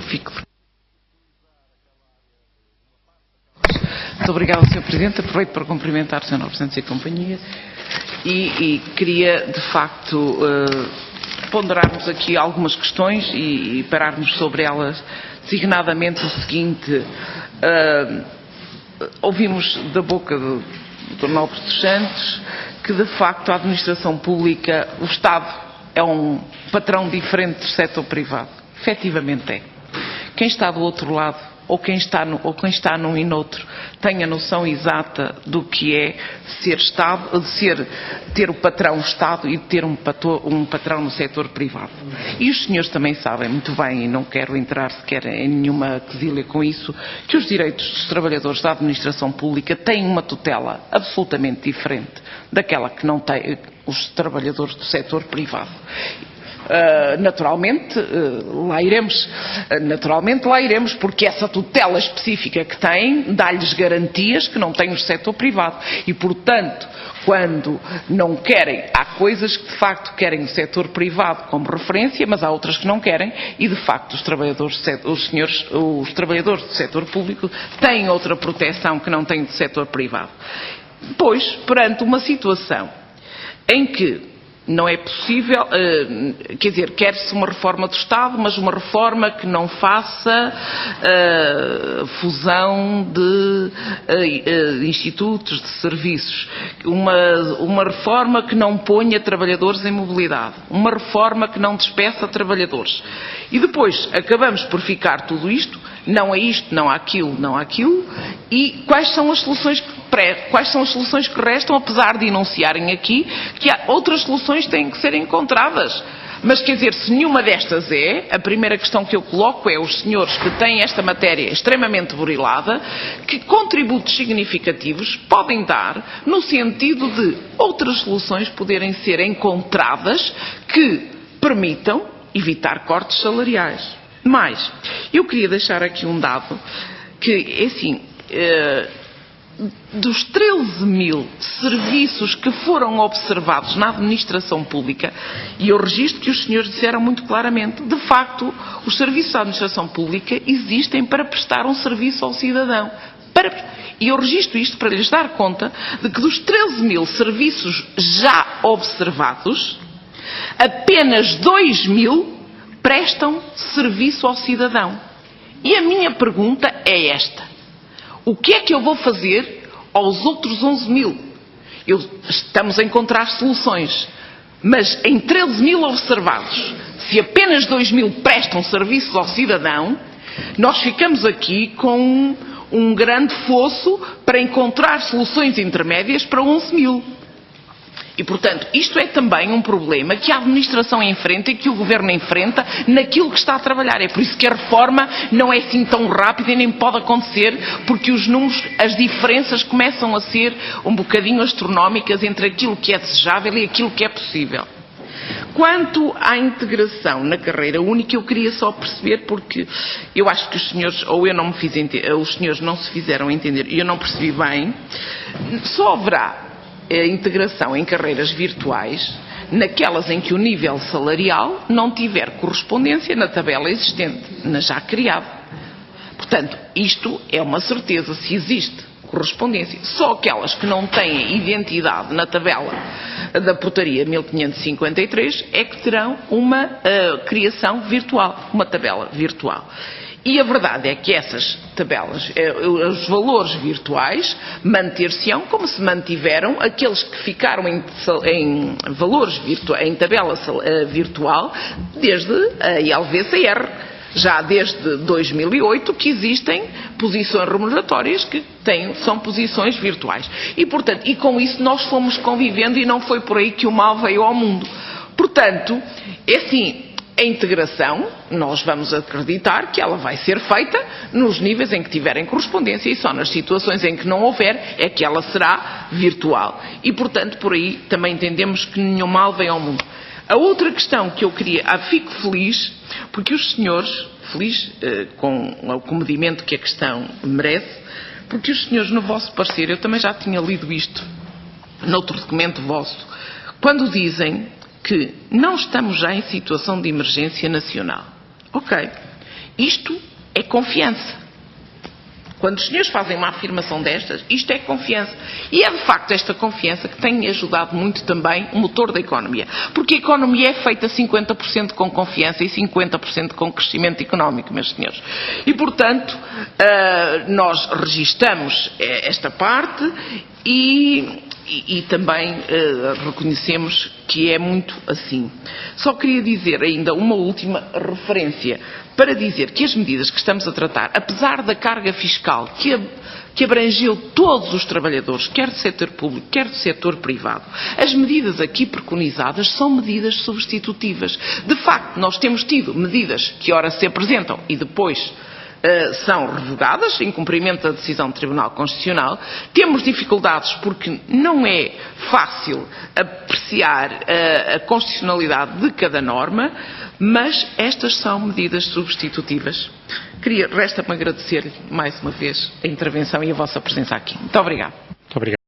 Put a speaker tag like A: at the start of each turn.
A: fico. Muito obrigada, Sr. Presidente. Aproveito para cumprimentar o Sr. Representante e companhia e queria, de facto, ponderarmos aqui algumas questões e pararmos sobre elas, designadamente o seguinte. Ouvimos da boca do Dr. Nobre dos Santos que, de facto, a administração pública, o Estado, é um patrão diferente do setor privado. Efetivamente é. Quem está do outro lado, ou quem está num e noutro, tem a noção exata do que é ser Estado, ter o patrão Estado e ter um patrão no setor privado. E os senhores também sabem muito bem, e não quero entrar sequer em nenhuma quesilha com isso, que os direitos dos trabalhadores da administração pública têm uma tutela absolutamente diferente daquela que não têm os trabalhadores do setor privado. Naturalmente lá iremos, porque essa tutela específica que têm dá-lhes garantias que não tem o setor privado e, portanto, quando não querem, há coisas que de facto querem o setor privado como referência, mas há outras que não querem e, de facto, os trabalhadores do setor público têm outra proteção que não têm do setor privado. Pois, perante uma situação em que não é possível, quer dizer, quer-se uma reforma do Estado, mas uma reforma que não faça fusão de institutos, de serviços, uma reforma que não ponha trabalhadores em mobilidade, uma reforma que não despeça trabalhadores. E depois acabamos por ficar tudo isto, não é isto, não há aquilo, não há aquilo, e quais são as soluções que restam, apesar de enunciarem aqui que há outras soluções que têm que ser encontradas. Mas, quer dizer, se nenhuma destas a primeira questão que eu coloco é os senhores que têm esta matéria extremamente burilada, que contributos significativos podem dar no sentido de outras soluções poderem ser encontradas que permitam evitar cortes salariais. Mas, eu queria deixar aqui um dado que, é assim, dos 13.000 serviços que foram observados na administração pública, e eu registro que os senhores disseram muito claramente, de facto, os serviços da administração pública existem para prestar um serviço ao cidadão. E eu registro isto para lhes dar conta de que dos 13.000 serviços já observados, apenas 2.000 prestam serviço ao cidadão. E a minha pergunta é esta: o que é que eu vou fazer aos outros 11.000? Estamos a encontrar soluções, mas em 13.000 observados, se apenas 2.000 prestam serviços ao cidadão, nós ficamos aqui com um grande fosso para encontrar soluções intermédias para 11.000. E, portanto, isto é também um problema que a administração enfrenta e que o Governo enfrenta naquilo que está a trabalhar. É por isso que a reforma não é assim tão rápida e nem pode acontecer, porque os números, as diferenças começam a ser um bocadinho astronómicas entre aquilo que é desejável e aquilo que é possível. Quanto à integração na carreira única, eu queria só perceber, porque eu acho que os senhores, ou eu não me fiz entender, os senhores não se fizeram entender e eu não percebi bem, só haverá a integração em carreiras virtuais naquelas em que o nível salarial não tiver correspondência na tabela existente, na já criada. Portanto, isto é uma certeza, se existe correspondência. Só aquelas que não têm identidade na tabela da portaria 1553 é que terão uma criação virtual, uma tabela virtual. E a verdade é que essas tabelas, os valores virtuais, manter-se-ão como se mantiveram aqueles que ficaram em valores em tabela virtual desde a ILV-CR. Já desde 2008 que existem posições remuneratórias que são posições virtuais. E, portanto, e com isso nós fomos convivendo e não foi por aí que o mal veio ao mundo. Portanto, é assim, a integração, nós vamos acreditar que ela vai ser feita nos níveis em que tiverem correspondência e só nas situações em que não houver é que ela será virtual. E, portanto, por aí também entendemos que nenhum mal vem ao mundo. A outra questão que eu queria, fico feliz, porque os senhores, feliz com o comedimento que a questão merece, porque os senhores no vosso parecer, eu também já tinha lido isto noutro documento vosso, quando dizem que não estamos já em situação de emergência nacional. Ok. Isto é confiança. Quando os senhores fazem uma afirmação destas, isto é confiança. E é de facto esta confiança que tem ajudado muito também o motor da economia. Porque a economia é feita 50% com confiança e 50% com crescimento económico, meus senhores. E, portanto, nós registamos esta parte e também reconhecemos que é muito assim. Só queria dizer ainda uma última referência para dizer que as medidas que estamos a tratar, apesar da carga fiscal que abrangeu todos os trabalhadores, quer do setor público, quer do setor privado, as medidas aqui preconizadas são medidas substitutivas. De facto, nós temos tido medidas que ora se apresentam e depois são revogadas, em cumprimento da decisão do Tribunal Constitucional. Temos dificuldades porque não é fácil apreciar a constitucionalidade de cada norma, mas estas são medidas substitutivas. Resta-me agradecer mais uma vez a intervenção e a vossa presença aqui. Muito obrigada.
B: Muito obrigado.